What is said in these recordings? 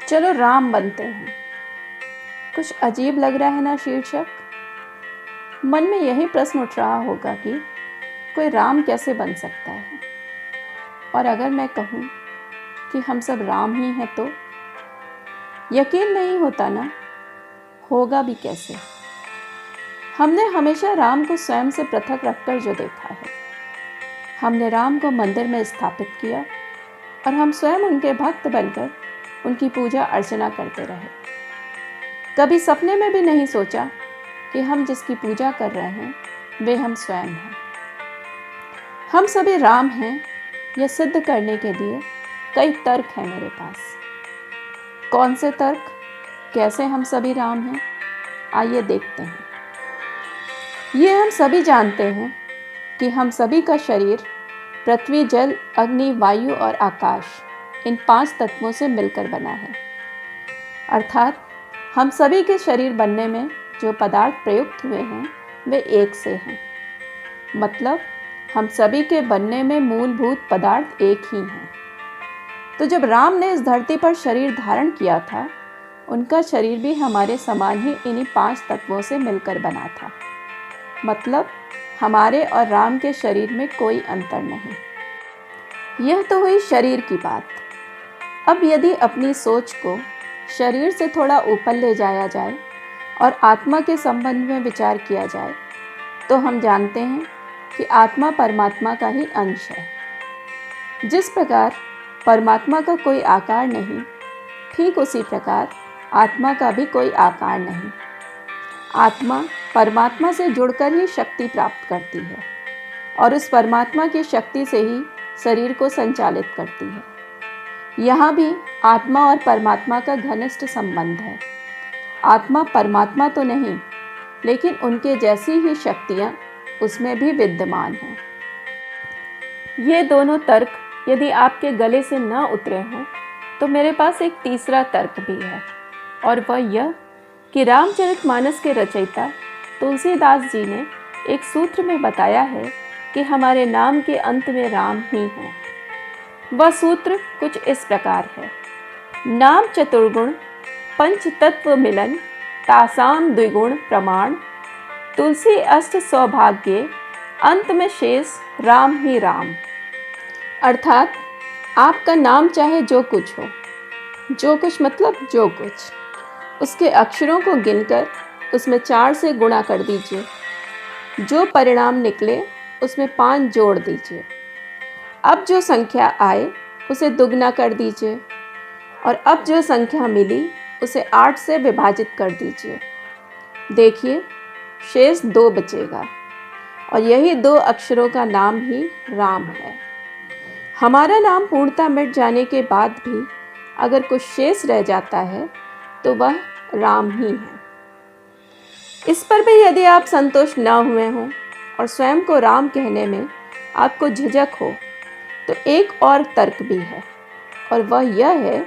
चलो राम बनते हैं। कुछ अजीब लग रहा है ना शीर्षक। मन में यही प्रश्न उठ रहा होगा कि कोई राम कैसे बन सकता है। और अगर मैं कहूँ कि हम सब राम ही हैं तो यकीन नहीं होता ना, होगा भी कैसे। हमने हमेशा राम को स्वयं से पृथक रखकर जो देखा है, हमने राम को मंदिर में स्थापित किया और हम स्वयं उनके भक्त बनकर उनकी पूजा अर्चना करते रहे। कभी सपने में भी नहीं सोचा कि हम जिसकी पूजा कर रहे हैं वे हम स्वयं हैं। हम सभी राम हैं यह सिद्ध करने के लिए कई तर्क हैं मेरे पास। कौन से तर्क, कैसे हम सभी राम हैं, आइए देखते हैं। ये हम सभी जानते हैं कि हम सभी का शरीर पृथ्वी, जल, अग्नि, वायु और आकाश, इन 5 तत्वों से मिलकर बना है। अर्थात हम सभी के शरीर बनने में जो पदार्थ प्रयुक्त हुए हैं वे एक से हैं। मतलब हम सभी के बनने में मूलभूत पदार्थ एक ही हैं। तो जब राम ने इस धरती पर शरीर धारण किया था, उनका शरीर भी हमारे समान ही इन्हीं 5 तत्वों से मिलकर बना था। मतलब हमारे और राम के शरीर में कोई अंतर नहीं। यह तो हुई शरीर की बात। अब यदि अपनी सोच को शरीर से थोड़ा ऊपर ले जाया जाए और आत्मा के संबंध में विचार किया जाए, तो हम जानते हैं कि आत्मा परमात्मा का ही अंश है। जिस प्रकार परमात्मा का कोई आकार नहीं, ठीक उसी प्रकार आत्मा का भी कोई आकार नहीं। आत्मा परमात्मा से जुड़कर ही शक्ति प्राप्त करती है और उस परमात्मा की शक्ति से ही शरीर को संचालित करती है। यहाँ भी आत्मा और परमात्मा का घनिष्ठ संबंध है। आत्मा परमात्मा तो नहीं, लेकिन उनके जैसी ही शक्तियाँ उसमें भी विद्यमान हैं। ये दोनों तर्क यदि आपके गले से न उतरे हों, तो मेरे पास एक तीसरा तर्क भी है, और वह यह कि रामचरितमानस के रचयिता तुलसीदास जी ने एक सूत्र में बताया है कि हमारे नाम के अंत में राम ही हैं। वह सूत्र कुछ इस प्रकार है। नाम चतुर्गुण पंच तत्व मिलन, तासाम द्विगुण प्रमाण, तुलसी अष्ट सौभाग्य, अंत में शेष राम ही राम। अर्थात आपका नाम चाहे जो कुछ हो, जो कुछ मतलब जो कुछ, उसके अक्षरों को गिनकर उसमें 4 से गुणा कर दीजिए। जो परिणाम निकले उसमें 5 जोड़ दीजिए। अब जो संख्या आए उसे दुगना कर दीजिए और अब जो संख्या मिली उसे 8 से विभाजित कर दीजिए। देखिए शेष 2 बचेगा और यही 2 अक्षरों का नाम ही राम है। हमारा नाम पूर्णतः मिट जाने के बाद भी अगर कुछ शेष रह जाता है तो वह राम ही है। इस पर भी यदि आप संतुष्ट न हुए हों और स्वयं को राम कहने में आपको झिझक हो, तो एक और तर्क भी है, और वह यह है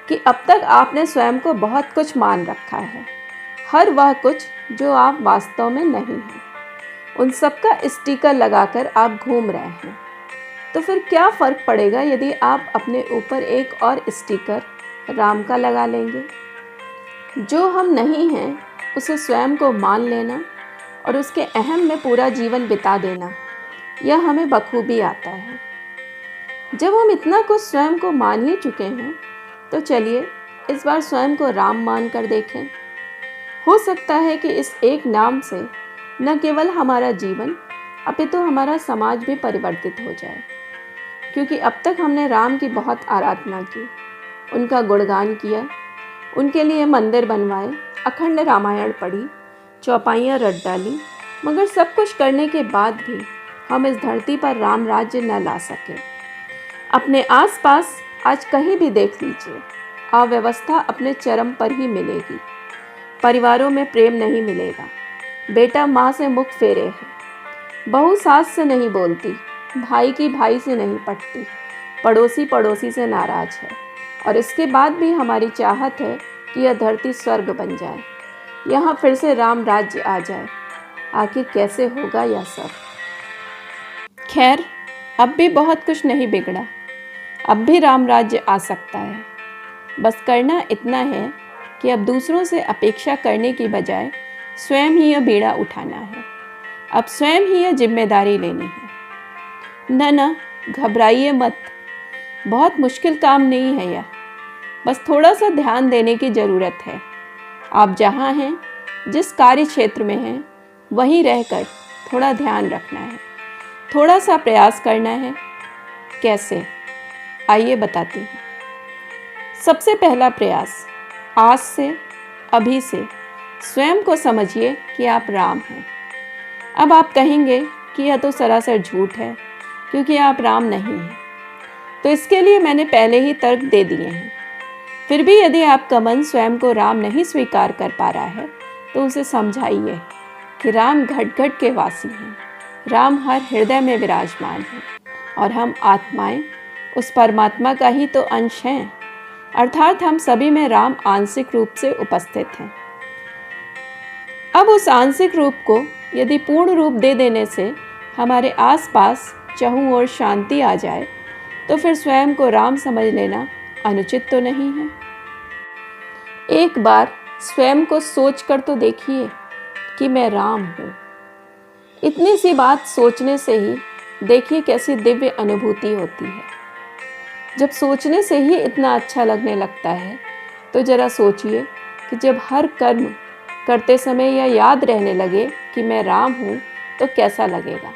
कि अब तक आपने स्वयं को बहुत कुछ मान रखा है। हर वह कुछ जो आप वास्तव में नहीं हैं, उन सब का स्टिकर लगाकर आप घूम रहे हैं। तो फिर क्या फ़र्क पड़ेगा यदि आप अपने ऊपर एक और स्टिकर राम का लगा लेंगे। जो हम नहीं हैं उसे स्वयं को मान लेना और उसके अहम में पूरा जीवन बिता देना, यह हमें बखूबी आता है। जब हम इतना कुछ स्वयं को मान ही चुके हैं, तो चलिए इस बार स्वयं को राम मान कर देखें। हो सकता है कि इस एक नाम से न केवल हमारा जीवन अपितु हमारा समाज भी परिवर्तित हो जाए। क्योंकि अब तक हमने राम की बहुत आराधना की, उनका गुणगान किया, उनके लिए मंदिर बनवाए, अखंड रामायण पढ़ी, चौपाइयाँ रट डाली, मगर सब कुछ करने के बाद भी हम इस धरती पर राम राज्य न ला सके। अपने आसपास आज कहीं भी देख लीजिए, अव्यवस्था अपने चरम पर ही मिलेगी। परिवारों में प्रेम नहीं मिलेगा, बेटा माँ से मुख फेरे है, बहू सास से नहीं बोलती, भाई की भाई से नहीं पटती, पड़ोसी पड़ोसी से नाराज है। और इसके बाद भी हमारी चाहत है कि यह धरती स्वर्ग बन जाए, यहाँ फिर से राम राज्य आ जाए। आखिर कैसे होगा यह सब। खैर, अब भी बहुत कुछ नहीं बिगड़ा, अब भी राम राज्य आ सकता है। बस करना इतना है कि अब दूसरों से अपेक्षा करने की बजाय स्वयं ही यह बीड़ा उठाना है। अब स्वयं ही यह जिम्मेदारी लेनी है। ना, घबराइए मत। बहुत मुश्किल काम नहीं है यह, बस थोड़ा सा ध्यान देने की ज़रूरत है। आप जहाँ हैं, जिस कार्य क्षेत्र में हैं, वहीं रहकर थोड़ा ध्यान रखना है, थोड़ा सा प्रयास करना है। कैसे? आइए बताती हूँ। सबसे पहला प्रयास, आज से, अभी से स्वयं को समझिए कि आप राम हैं। अब आप कहेंगे कि यह तो सरासर झूठ है, क्योंकि आप राम नहीं हैं। तो इसके लिए मैंने पहले ही तर्क दे दिए हैं। फिर भी यदि आपका मन स्वयं को राम नहीं स्वीकार कर पा रहा है, तो उसे समझाइए कि राम घट घट के वासी हैं, राम हर हृदय में विराजमान हैं, और हम आत्माएं उस परमात्मा का ही तो अंश हैं। अर्थात हम सभी में राम आंशिक रूप से उपस्थित हैं। अब उस आंशिक रूप को यदि पूर्ण रूप दे देने से हमारे आसपास चहुं ओर शांति आ जाए, तो फिर स्वयं को राम समझ लेना अनुचित तो नहीं है। एक बार स्वयं को सोच कर तो देखिए कि मैं राम हूँ। इतनी सी बात सोचने से ही देखिए कैसी दिव्य अनुभूति होती है। जब सोचने से ही इतना अच्छा लगने लगता है, तो जरा सोचिए कि जब हर कर्म करते समय यह याद रहने लगे कि मैं राम हूँ, तो कैसा लगेगा।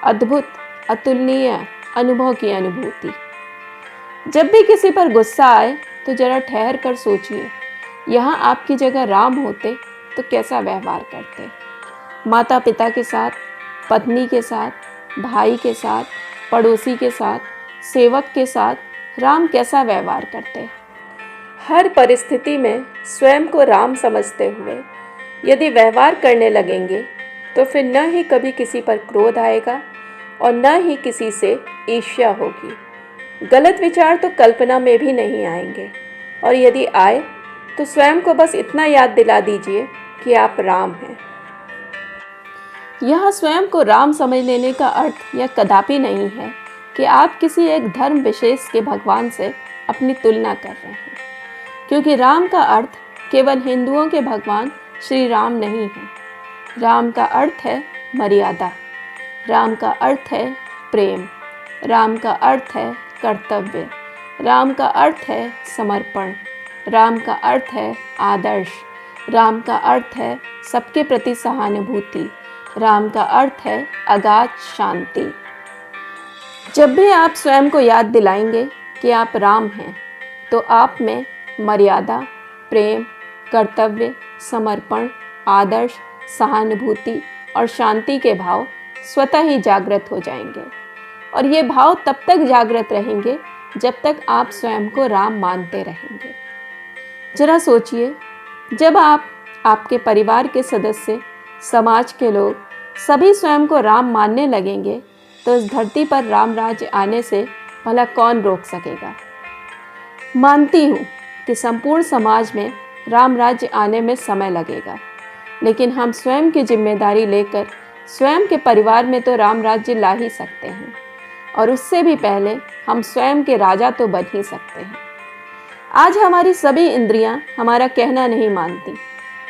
अद्भुत, अतुलनीय अनुभव की अनुभूति। जब भी किसी पर गुस्सा आए, तो जरा ठहर कर सोचिए, यहाँ आपकी जगह राम होते तो कैसा व्यवहार करते। माता पिता के साथ, पत्नी के साथ, भाई के साथ, पड़ोसी के साथ, सेवक के साथ राम कैसा व्यवहार करते। हर परिस्थिति में स्वयं को राम समझते हुए यदि व्यवहार करने लगेंगे, तो फिर न ही कभी किसी पर क्रोध आएगा और न ही किसी से ईर्ष्या होगी। गलत विचार तो कल्पना में भी नहीं आएंगे, और यदि आए तो स्वयं को बस इतना याद दिला दीजिए कि आप राम हैं। यह स्वयं को राम समझ लेने का अर्थ यह कदापि नहीं है कि आप किसी एक धर्म विशेष के भगवान से अपनी तुलना कर रहे हैं, क्योंकि राम का अर्थ केवल हिंदुओं के भगवान श्री राम नहीं है। राम का अर्थ है मर्यादा, राम का अर्थ है प्रेम, राम का अर्थ है कर्तव्य, राम का अर्थ है समर्पण, राम का अर्थ है आदर्श, राम का अर्थ है सबके प्रति सहानुभूति, राम का अर्थ है अगाध शांति। जब भी आप स्वयं को याद दिलाएंगे कि आप राम हैं, तो आप में मर्यादा, प्रेम, कर्तव्य, समर्पण, आदर्श, सहानुभूति और शांति के भाव स्वतः ही जागृत हो जाएंगे। और ये भाव तब तक जागृत रहेंगे जब तक आप स्वयं को राम मानते रहेंगे। जरा सोचिए, जब आप, आपके परिवार के सदस्य, समाज के लोग सभी स्वयं को राम मानने लगेंगे, तो इस धरती पर राम राज्य आने से भला कौन रोक सकेगा। मानती हूँ कि संपूर्ण समाज में राम राज्य आने में समय लगेगा, लेकिन हम स्वयं की जिम्मेदारी लेकर स्वयं के परिवार में तो राम राज्य ला ही सकते हैं, और उससे भी पहले हम स्वयं के राजा तो बन ही सकते हैं। आज हमारी सभी इंद्रियां हमारा कहना नहीं मानती,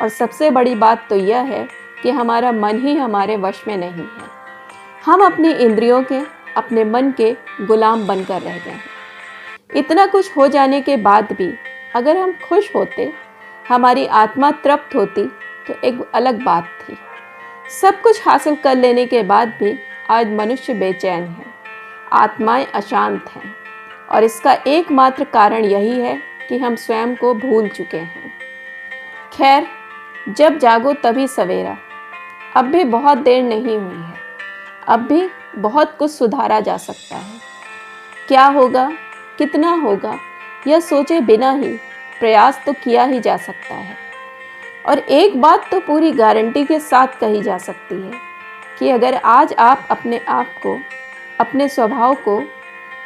और सबसे बड़ी बात तो यह है कि हमारा मन ही हमारे वश में नहीं है। हम अपनी इंद्रियों के, अपने मन के गुलाम बनकर रह गए हैं। इतना कुछ हो जाने के बाद भी अगर हम खुश होते, हमारी आत्मा तृप्त होती, तो एक अलग बात थी। सब कुछ हासिल कर लेने के बाद भी आज मनुष्य बेचैन है, आत्माएं अशांत हैं, और इसका एकमात्र कारण यही है कि हम स्वयं को भूल चुके हैं। खैर, जब जागो तभी सवेरा। अब भी बहुत देर नहीं हुई है, अब भी बहुत कुछ सुधारा जा सकता है। क्या होगा, कितना होगा, यह सोचे बिना ही प्रयास तो किया ही जा सकता है। और एक बात तो पूरी गारंटी के साथ कही जा सकती है कि अगर आज आप अपने आप को, अपने स्वभाव को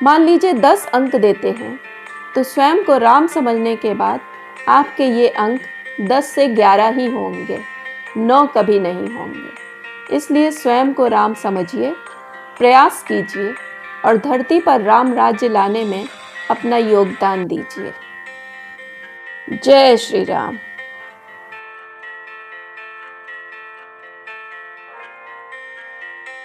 मान लीजिए 10 अंक देते हैं, तो स्वयं को राम समझने के बाद आपके ये अंक 10 से 11 ही होंगे, 9 कभी नहीं होंगे। इसलिए स्वयं को राम समझिए, प्रयास कीजिए और धरती पर राम राज्य लाने में अपना योगदान दीजिए। जय श्री राम।